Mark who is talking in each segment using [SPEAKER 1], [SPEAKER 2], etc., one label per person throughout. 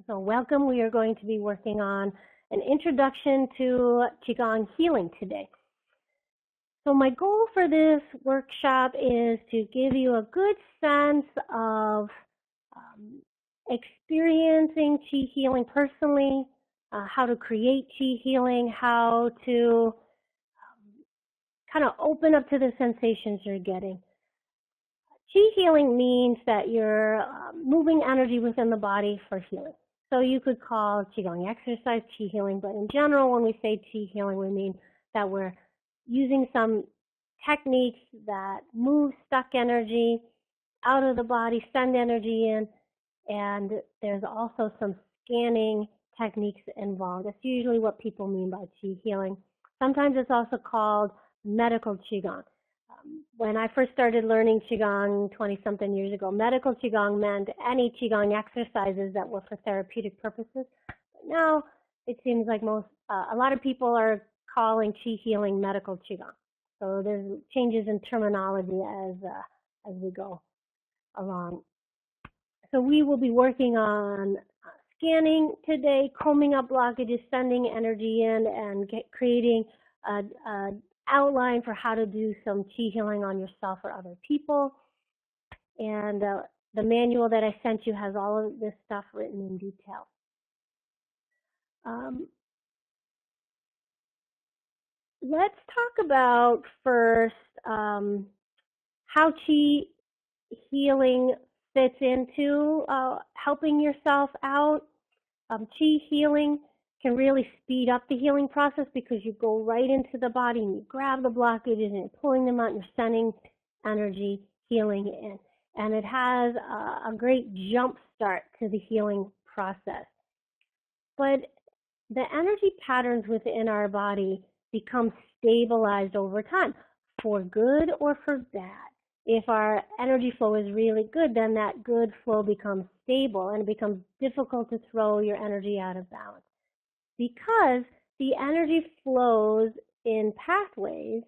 [SPEAKER 1] So welcome. We are going to be working on an introduction to Qigong healing today. So my goal for this workshop is to give you a good sense of experiencing Qi healing personally, how to create Qi healing, how to kind of open up to the sensations you're getting. Qi healing means that you're moving energy within the body for healing. So you could call Qigong exercise Qi healing, but in general, when we say Qi healing, we mean that we're using some techniques that move stuck energy out of the body, send energy in, and there's also some scanning techniques involved. That's usually what people mean by Qi healing. Sometimes it's also called medical Qigong. When I first started learning Qigong 20-something years ago, medical Qigong meant any Qigong exercises that were for therapeutic purposes. But now it seems like a lot of people are calling Qi healing medical Qigong. So there's changes in terminology as we go along. So we will be working on scanning today, combing up blockages, sending energy in, and creating a outline for how to do some Qi healing on yourself or other people. And the manual that I sent you has all of this stuff written in detail. Let's talk about first how Qi healing fits into helping yourself out. Qi healing can really speed up the healing process because you go right into the body and you grab the blockages and you're pulling them out and you're sending energy healing in. And it has a great jump start to the healing process. But the energy patterns within our body become stabilized over time, for good or for bad. If our energy flow is really good, then that good flow becomes stable and it becomes difficult to throw your energy out of balance, because the energy flows in pathways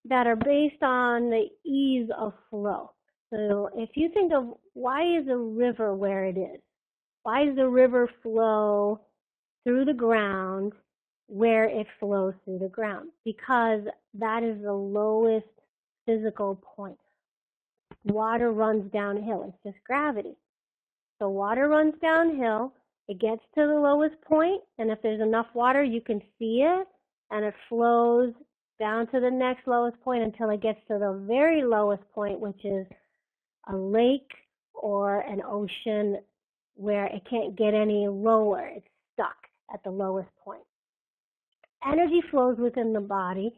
[SPEAKER 1] that are based on the ease of flow. So if you think of why is a river where it is? Why does the river flow through the ground where it flows through the ground? Because that is the lowest physical point. Water runs downhill. It's just gravity. So water runs downhill. It gets to the lowest point, and if there's enough water, you can see it, and it flows down to the next lowest point until it gets to the very lowest point, which is a lake or an ocean where it can't get any lower. It's stuck at the lowest point. Energy flows within the body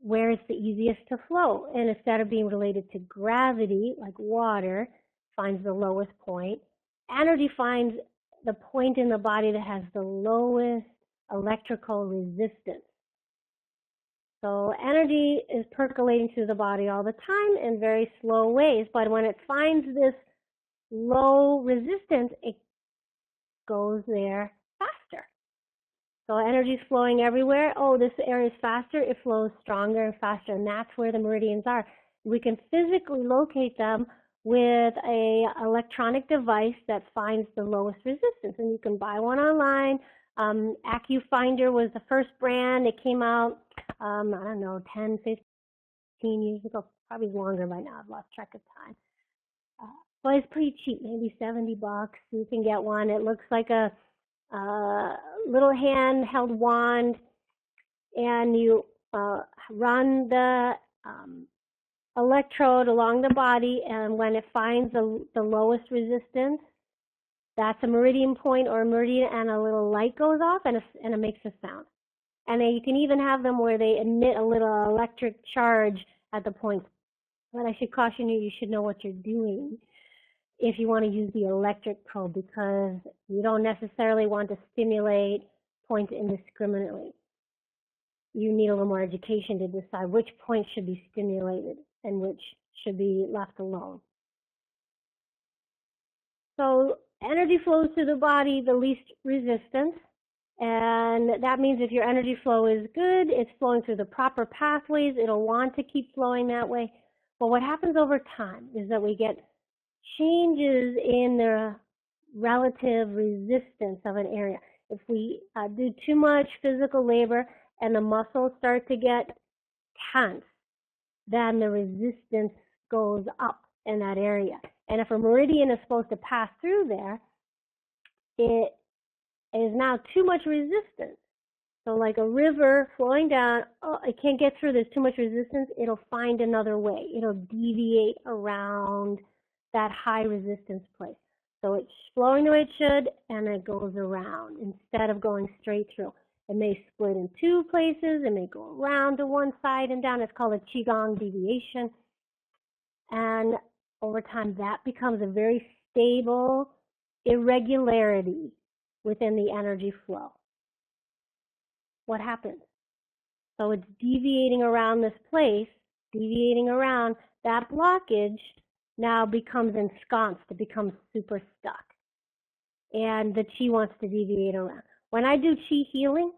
[SPEAKER 1] where it's the easiest to flow, and instead of being related to gravity, like water finds the lowest point, energy finds the point in the body that has the lowest electrical resistance. So energy is percolating through the body all the time in very slow ways, but when it finds this low resistance, it goes there faster. So energy is flowing everywhere. Oh, this area is faster. It flows stronger and faster, and that's where the meridians are. We can physically locate them with a electronic device that finds the lowest resistance, and you can buy one online. AcuFinder was the first brand. It came out, I don't know, 10, 15 years ago, probably longer by now. I've lost track of time. But it's pretty cheap, maybe $70. You can get one. It looks like a little handheld wand, and you run the electrode along the body, and when it finds the lowest resistance, that's a meridian point or a meridian, and a little light goes off, and it makes a sound. And then you can even have them where they emit a little electric charge at the point. But I should caution you, you should know what you're doing if you want to use the electric probe, because you don't necessarily want to stimulate points indiscriminately. You need a little more education to decide which points should be stimulated and which should be left alone. So energy flows through the body, the least resistance, and that means if your energy flow is good, it's flowing through the proper pathways, it'll want to keep flowing that way. But what happens over time is that we get changes in the relative resistance of an area. If we do too much physical labor and the muscles start to get tense, then the resistance goes up in that area. And if a meridian is supposed to pass through there, it is now too much resistance. So like a river flowing down, oh, it can't get through, there's too much resistance, it'll find another way. It'll deviate around that high resistance place. So it's flowing the way it should, and it goes around instead of going straight through. It may split in two places, it may go around to one side and down. It's called a Qigong deviation. And over time, that becomes a very stable irregularity within the energy flow. What happens? So it's deviating around this place, deviating around. That blockage now becomes ensconced, it becomes super stuck. And the chi wants to deviate around. When I do chi healing,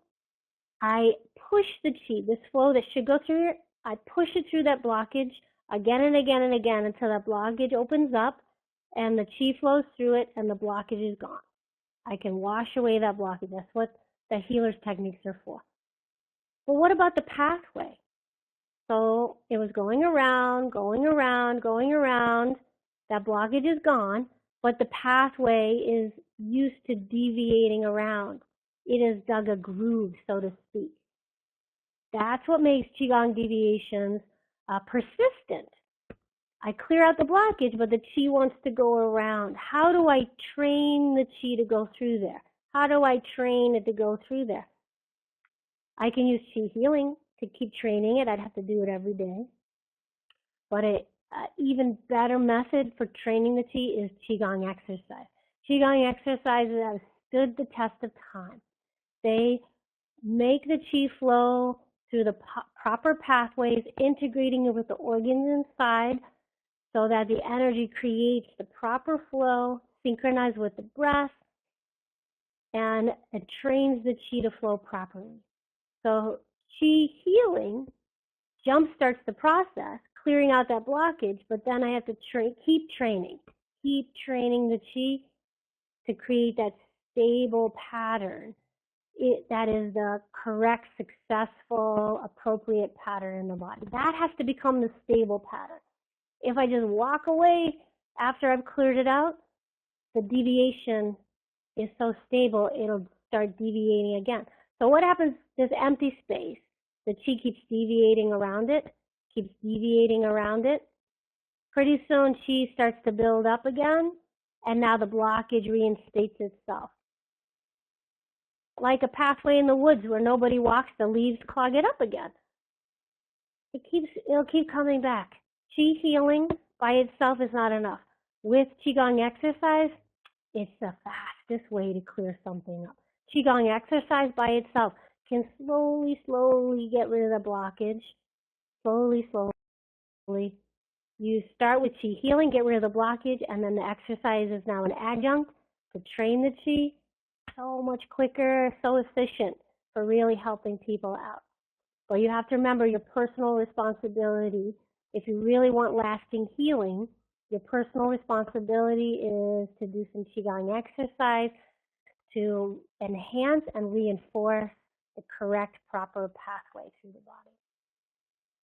[SPEAKER 1] I push the chi, this flow that should go through here, I push it through that blockage again and again and again until that blockage opens up and the chi flows through it and the blockage is gone. I can wash away that blockage. That's what the healer's techniques are for. But what about the pathway? So it was going around, going around, going around. That blockage is gone, but the pathway is used to deviating around. It has dug a groove, so to speak. That's what makes Qigong deviations persistent. I clear out the blockage, but the Qi wants to go around. How do I train the Qi to go through there? How do I train it to go through there? I can use Qi healing to keep training it. I'd have to do it every day. But an even better method for training the Qi is Qigong exercise. Qigong exercises have stood the test of time. They make the Qi flow through the proper pathways, integrating it with the organs inside so that the energy creates the proper flow, synchronized with the breath, and it trains the Qi to flow properly. So Qi healing jumpstarts the process, clearing out that blockage, but then I have to keep training the Qi to create that stable pattern. That is the correct, successful, appropriate pattern in the body. That has to become the stable pattern. If I just walk away after I've cleared it out, the deviation is so stable, it'll start deviating again. So what happens, this empty space, the Qi keeps deviating around it, Pretty soon Qi starts to build up again, and now the blockage reinstates itself. Like a pathway in the woods where nobody walks, the leaves clog it up again. It'll keep coming back. Qi healing by itself is not enough. With Qigong exercise, it's the fastest way to clear something up. Qigong exercise by itself can slowly get rid of the blockage. Slowly. You start with Qi healing, get rid of the blockage, and then the exercise is now an adjunct to train the Qi. So much quicker, so efficient for really helping people out. But you have to remember your personal responsibility. If you really want lasting healing, your personal responsibility is to do some Qigong exercise to enhance and reinforce the correct, proper pathway through the body.